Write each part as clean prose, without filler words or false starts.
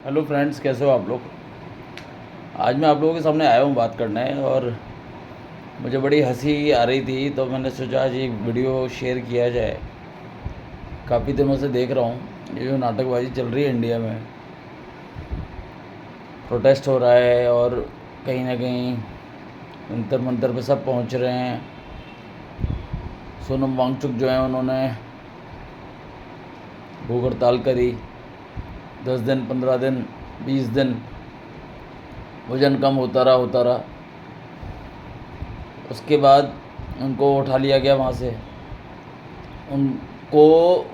Hello friends, कैसे हो आप लोग। आज मैं आप लोगों के सामने आया हूँ बात करने, और मुझे बड़ी हंसी आ रही थी तो मैंने सोचा आज एक वीडियो शेयर किया जाए। काफ़ी दिनों से देख रहा हूँ ये जो नाटकबाजी चल रही है इंडिया में, प्रोटेस्ट हो रहा है और कहीं ना कहीं जंतर मंतर पे सब पहुँच रहे हैं। सोनम वांगचुक जो है उन्होंने भूख हड़ताल करी, 10 दिन, 15 दिन, 20 दिन, वज़न कम होता रहा। उसके बाद उनको उठा लिया गया वहाँ से। उनको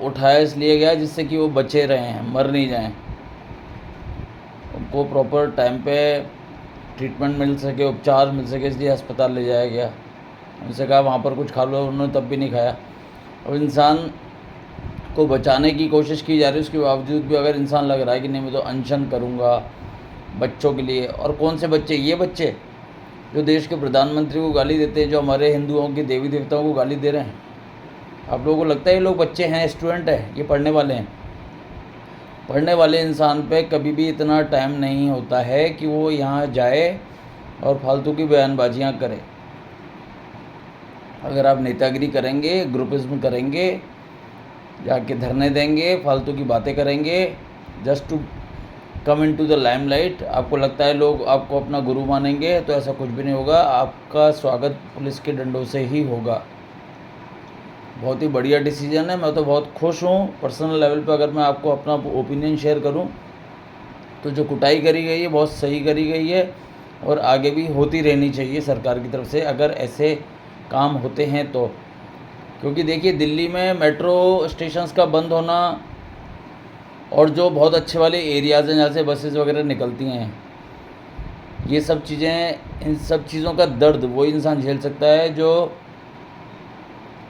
उठाया इसलिए गया जिससे कि वो बचे रहें, मर नहीं जाएं, उनको प्रॉपर टाइम पे ट्रीटमेंट मिल सके, उपचार मिल सके, इसलिए अस्पताल ले जाया गया। उनसे कहा वहाँ पर कुछ खा लो, उन्होंने तब भी नहीं खाया। और इंसान को बचाने की कोशिश की जा रही है, उसके बावजूद भी अगर इंसान लग रहा है कि नहीं मैं तो अनशन करूँगा बच्चों के लिए। और कौन से बच्चे? ये बच्चे जो देश के प्रधानमंत्री को गाली देते हैं, जो हमारे हिंदुओं के देवी देवताओं को गाली दे रहे हैं। आप लोगों को लगता है ये लोग बच्चे हैं? स्टूडेंट हैं, ये पढ़ने वाले हैं। पढ़ने वाले इंसान पे कभी भी इतना टाइम नहीं होता है कि वो यहाँ जाए और फालतू की बयानबाजियाँ करे। अगर आप नेतागिरी करेंगे, ग्रुपिज्म करेंगे, जाके धरने देंगे, फालतू की बातें करेंगे just to come into the limelight, आपको लगता है लोग आपको अपना गुरु मानेंगे, तो ऐसा कुछ भी नहीं होगा। आपका स्वागत पुलिस के डंडों से ही होगा। बहुत ही बढ़िया डिसीजन है, मैं तो बहुत खुश हूँ। पर्सनल लेवल पे अगर मैं आपको अपना ओपिनियन शेयर करूँ तो जो कुटाई करी गई है बहुत सही करी गई है, और आगे भी होती रहनी चाहिए सरकार की तरफ से अगर ऐसे काम होते हैं तो। क्योंकि देखिए, दिल्ली में मेट्रो स्टेशंस का बंद होना और जो बहुत अच्छे वाले एरियाज़ हैं जहाँ से बसेस वगैरह निकलती हैं, ये सब चीज़ें, इन सब चीज़ों का दर्द वही इंसान झेल सकता है जो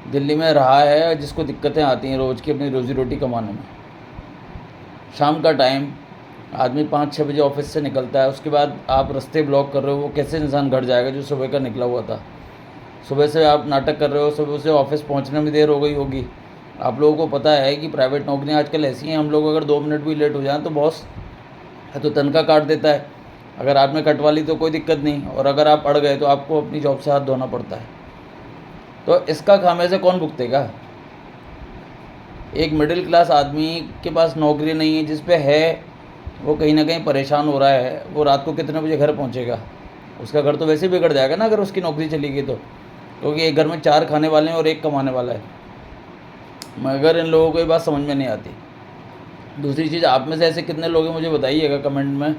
दिल्ली में रहा है, जिसको दिक्कतें आती हैं रोज़ की अपनी रोज़ी रोटी कमाने में। शाम का टाइम आदमी 5-6 बजे ऑफिस से निकलता है, उसके बाद आप रास्ते ब्लॉक कर रहे हो, वो कैसे इंसान घर जाएगा जो सुबह का निकला हुआ था। सुबह से आप नाटक कर रहे हो, सुबह से ऑफिस पहुंचने में देर हो गई होगी। आप लोगों को पता है कि प्राइवेट नौकरियां आजकल ऐसी हैं, हम लोग अगर 2 मिनट भी लेट हो जाएं तो बॉस है तो तनख्वाह काट देता है। अगर आपने कटवा ली तो कोई दिक्कत नहीं, और अगर आप अड़ गए तो आपको अपनी जॉब से हाथ धोना पड़ता है। तो इसका खामियाजा कौन भुगतेगा? एक मिडिल क्लास आदमी के पास नौकरी नहीं है, जिस पे है वो कहीं ना कहीं परेशान हो रहा है, वो रात को कितने बजे घर पहुंचेगा? उसका घर तो वैसे ही बिगड़ जाएगा ना अगर उसकी नौकरी चली गई तो, क्योंकि एक घर में 4 खाने वाले हैं और 1 कमाने वाला है। मगर इन लोगों को ये बात समझ में नहीं आती। दूसरी चीज़, आप में से ऐसे कितने लोग हैं मुझे बताइएगा कमेंट में,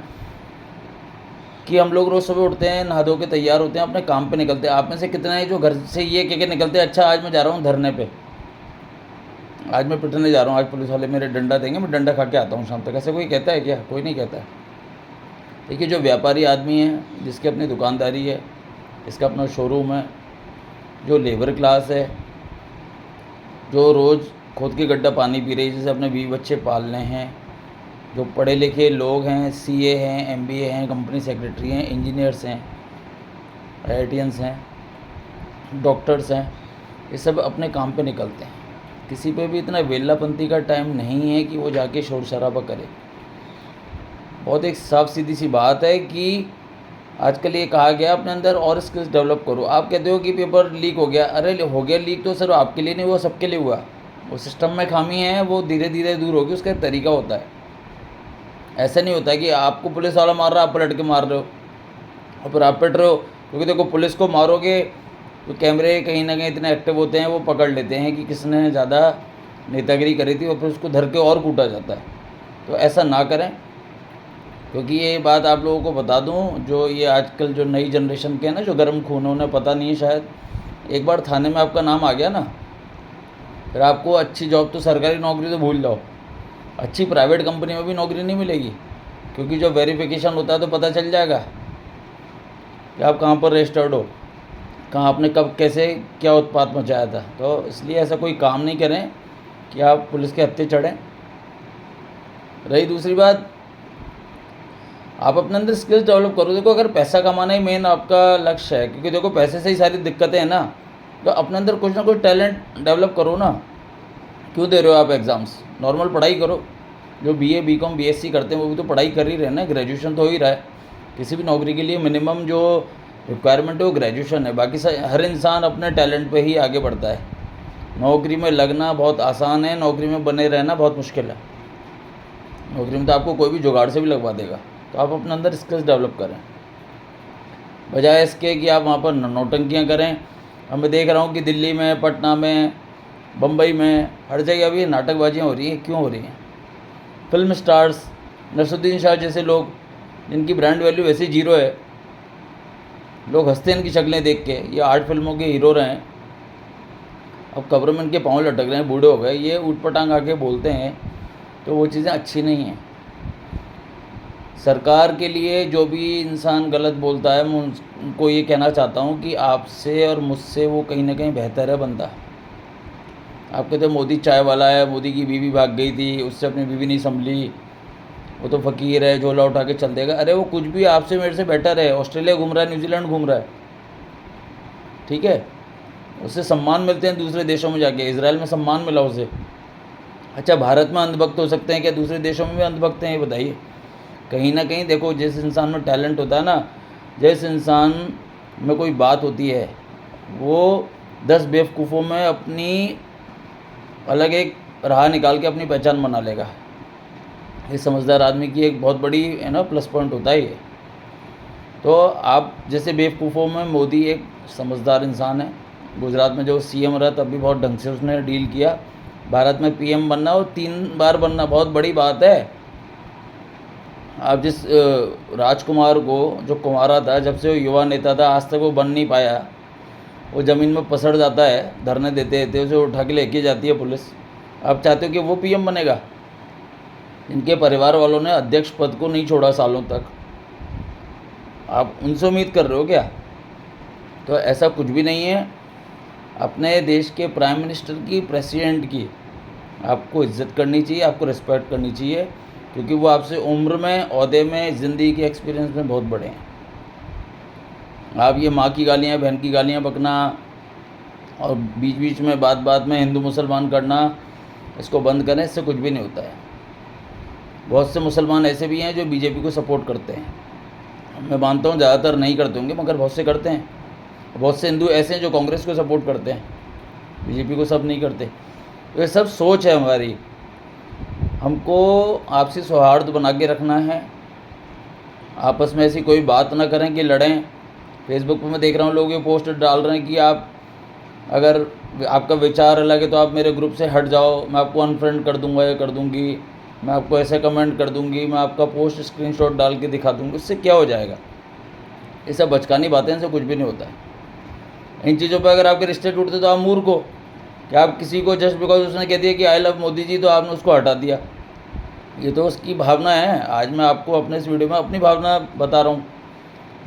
कि हम लोग रोज़ सुबह उठते हैं, नहा धो के तैयार होते हैं, अपने काम पे निकलते हैं। आप में से कितने हैं जो घर से ये कह के निकलते हैं, अच्छा आज मैं जा रहा हूँ धरने पे, आज मैं पिटने जा रहा हूँ, आज पुलिस वाले मेरे डंडा देंगे, मैं डंडा खा के आता हूँ शाम तक? ऐसे कोई कहता है क्या? कोई नहीं कहता है। देखिए, जो व्यापारी आदमी है, जिसकी अपनी दुकानदारी है, इसका अपना शोरूम है, जो लेबर क्लास है, जो रोज़ खुद की गड्ढा पानी पी रही है, जैसे अपने 20 बच्चे पालने हैं, जो पढ़े लिखे लोग हैं, सीए हैं, एमबीए हैं, कंपनी सेक्रेटरी हैं, इंजीनियर्स हैं, आईआईटियंस हैं, डॉक्टर्स हैं, ये सब अपने काम पे निकलते हैं। किसी पे भी इतना वेलापंथी का टाइम नहीं है कि वो जाके शोर शराबा करे। बहुत एक साफ सीधी सी बात है कि आजकल ये कहा गया अपने अंदर और स्किल्स डेवलप करो। आप कहते हो कि पेपर लीक हो गया, अरे हो गया लीक तो सिर्फ आपके लिए नहीं, वो सबके लिए हुआ। वो सिस्टम में खामी है, वो धीरे धीरे दूर होगी, उसका एक तरीका होता है। ऐसा नहीं होता है कि आपको पुलिस वाला मार रहा है, आप पलट के मार रहे हो और फिर आप पिट रहे हो। क्योंकि देखो, पुलिस को मारोगे तो कैमरे कहीं ना कहीं इतने एक्टिव होते हैं, वो पकड़ लेते हैं कि किसने ज़्यादा नेतागिरी करी थी, और फिर उसको धर के और कूटा जाता है। तो ऐसा ना करें, क्योंकि ये बात आप लोगों को बता दूं, जो ये आजकल जो नई जनरेशन के हैं ना, जो गर्म खून है, उन्हें पता नहीं है शायद। एक बार थाने में आपका नाम आ गया ना, फिर आपको अच्छी जॉब तो सरकारी नौकरी तो भूल जाओ, अच्छी प्राइवेट कंपनी में भी नौकरी नहीं मिलेगी। क्योंकि जो वेरिफिकेशन होता है तो पता चल जाएगा कि आप कहाँ पर रजिस्टर्ड हो, कहाँ आपने कब कैसे क्या उत्पात मचाया था। तो इसलिए ऐसा कोई काम नहीं करें कि आप पुलिस के हत्थे चढ़ें। रही दूसरी बात, आप अपने अंदर स्किल्स डेवलप करो। देखो, अगर पैसा कमाना ही मेन आपका लक्ष्य है, क्योंकि देखो पैसे से ही सारी दिक्कतें हैं ना, तो अपने अंदर कुछ ना कुछ टैलेंट डेवलप करो ना। क्यों दे रहे हो आप एग्ज़ाम्स? नॉर्मल पढ़ाई करो, जो BA BCom BSc करते हैं वो भी तो पढ़ाई कर ही रहे हैं ना, ग्रेजुएशन तो हो ही रहा है। किसी भी नौकरी के लिए मिनिमम जो रिक्वायरमेंट है वो ग्रेजुएशन है। बाकी हर इंसान अपने टैलेंट पे ही आगे बढ़ता है। नौकरी में लगना बहुत आसान है, नौकरी में बने रहना बहुत मुश्किल है। नौकरी में तो आपको कोई भी जुगाड़ से भी लगवा देगा, तो आप अपने अंदर स्किल्स डेवलप करें, बजाय इसके कि आप वहाँ पर नौटंकियाँ करें। अब मैं देख रहा हूँ कि दिल्ली में, पटना में, बम्बई में, हर जगह अभी नाटकबाजियाँ हो रही हैं। क्यों हो रही हैं? फिल्म स्टार्स, नसरुद्दीन शाह जैसे लोग, जिनकी ब्रांड वैल्यू वैसे ही 0 है, लोग हंसते हैं इनकी शक्लें देख के। ये 8 फिल्मों के हीरो रहे हैं, अब कब्र में इनके पाँव लटक रहे हैं, बूढ़े हो गए, ये ऊट पटांग आके बोलते हैं, तो वो चीज़ें अच्छी नहीं हैं। सरकार के लिए जो भी इंसान गलत बोलता है, मैं उनको ये कहना चाहता हूँ कि आपसे और मुझसे वो कहीं ना कहीं बेहतर है बंदा। आप कहते हैं मोदी चाय वाला है, मोदी की बीवी भाग गई थी, उससे अपनी बीवी नहीं संभली, वो तो फ़कीर है, झोला उठा के चल देगा। अरे वो कुछ भी आपसे मेरे से बेटर है, ऑस्ट्रेलिया घूम रहा है, न्यूजीलैंड घूम रहा है, ठीक है, उससे सम्मान मिलते हैं दूसरे देशों में जाके। इजराइल में सम्मान मिला उसे। अच्छा, भारत में अंधभक्त हो सकते हैं क्या? दूसरे देशों में भी अंधभक्त हैं, ये बताइए। कहीं ना कहीं देखो, जिस इंसान में टैलेंट होता है ना, जिस इंसान में कोई बात होती है, वो 10 बेवकूफ़ों में अपनी अलग एक राह निकाल के अपनी पहचान बना लेगा। ये समझदार आदमी की एक बहुत बड़ी है ना प्लस पॉइंट होता है ये। तो आप जैसे बेवकूफ़ों में मोदी एक समझदार इंसान है। गुजरात में जो CM रहा तब भी बहुत ढंग से उसने डील किया। भारत में PM बनना और 3 बार बनना बहुत बड़ी बात है। आप जिस राजकुमार को, जो कुंवारा था, जब से वो युवा नेता था, आज तक वो बन नहीं पाया। वो ज़मीन में पसड़ जाता है, धरने देते देते उसे उठा के लेके जाती है पुलिस। आप चाहते हो कि वो PM बनेगा? इनके परिवार वालों ने अध्यक्ष पद को नहीं छोड़ा सालों तक, आप उनसे उम्मीद कर रहे हो क्या? तो ऐसा कुछ भी नहीं है। अपने देश के प्राइम मिनिस्टर की, प्रेसिडेंट की आपको इज्जत करनी चाहिए, आपको रिस्पेक्ट करनी चाहिए, क्योंकि वो आपसे उम्र में, ओहदे में, ज़िंदगी के एक्सपीरियंस में बहुत बड़े हैं। आप ये माँ की गालियाँ, बहन की गालियाँ बकना और बीच बीच में बात बात में हिंदू मुसलमान करना, इसको बंद करें, इससे कुछ भी नहीं होता है। बहुत से मुसलमान ऐसे भी हैं जो BJP को सपोर्ट करते हैं। मैं मानता हूँ ज़्यादातर नहीं करते होंगे, मगर बहुत से करते हैं। बहुत से हिंदू ऐसे हैं जो कांग्रेस को सपोर्ट करते हैं, BJP को सब नहीं करते। तो ये सब सोच है हमारी। हमको आपसी सौहार्द बना के रखना है, आपस में ऐसी कोई बात ना करें कि लड़ें। फेसबुक पर मैं देख रहा हूँ लोग ये पोस्ट डाल रहे हैं कि आप, अगर आपका विचार अलग है तो आप मेरे ग्रुप से हट जाओ, मैं आपको अनफ्रेंड कर दूंगा या कर दूंगी, मैं आपको ऐसे कमेंट कर दूंगी, मैं आपका पोस्ट स्क्रीनशॉट डाल के दिखा दूंगी। इससे क्या हो जाएगा? ये सब बचकानी बातें, इनसे कुछ भी नहीं होता है। इन चीज़ों पर अगर आपके रिश्ते टूटते तो आप मूर्ख हो कि आप किसी को जस्ट बिकॉज उसने कह दिया कि आई लव मोदी जी, तो आपने उसको हटा दिया। ये तो उसकी भावना है। आज मैं आपको अपने इस वीडियो में अपनी भावना बता रहा हूँ,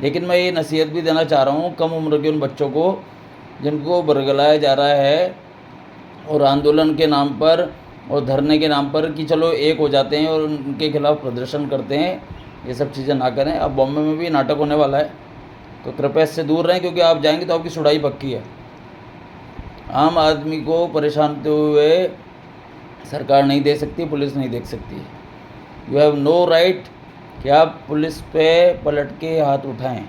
लेकिन मैं ये नसीहत भी देना चाह रहा हूँ कम उम्र के उन बच्चों को जिनको बरगलाया जा रहा है और आंदोलन के नाम पर और धरने के नाम पर कि चलो एक हो जाते हैं और उनके खिलाफ़ प्रदर्शन करते हैं। ये सब चीज़ें ना करें। अब बॉम्बे में भी नाटक होने वाला है, तो कृपया इससे दूर रहें, क्योंकि आप जाएंगे तो आपकी सुड़ाई पक्की है। आम आदमी को परेशान होते हुए सरकार नहीं दे सकती, पुलिस नहीं देख सकती। यू हैव नो राइट कि आप पुलिस पे पलट के हाथ उठाएं।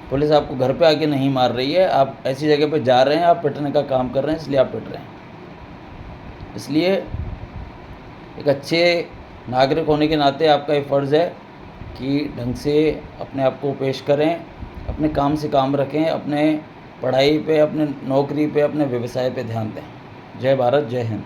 पुलिस आपको घर पे आके नहीं मार रही है, आप ऐसी जगह पे जा रहे हैं, आप पिटने का काम कर रहे हैं, इसलिए आप पिट रहे हैं। इसलिए एक अच्छे नागरिक होने के नाते आपका ये फ़र्ज़ है कि ढंग से अपने आप को पेश करें, अपने काम से काम रखें, अपने पढ़ाई पे, अपने नौकरी पे, अपने व्यवसाय पे ध्यान दें। जय भारत, जय हिंद।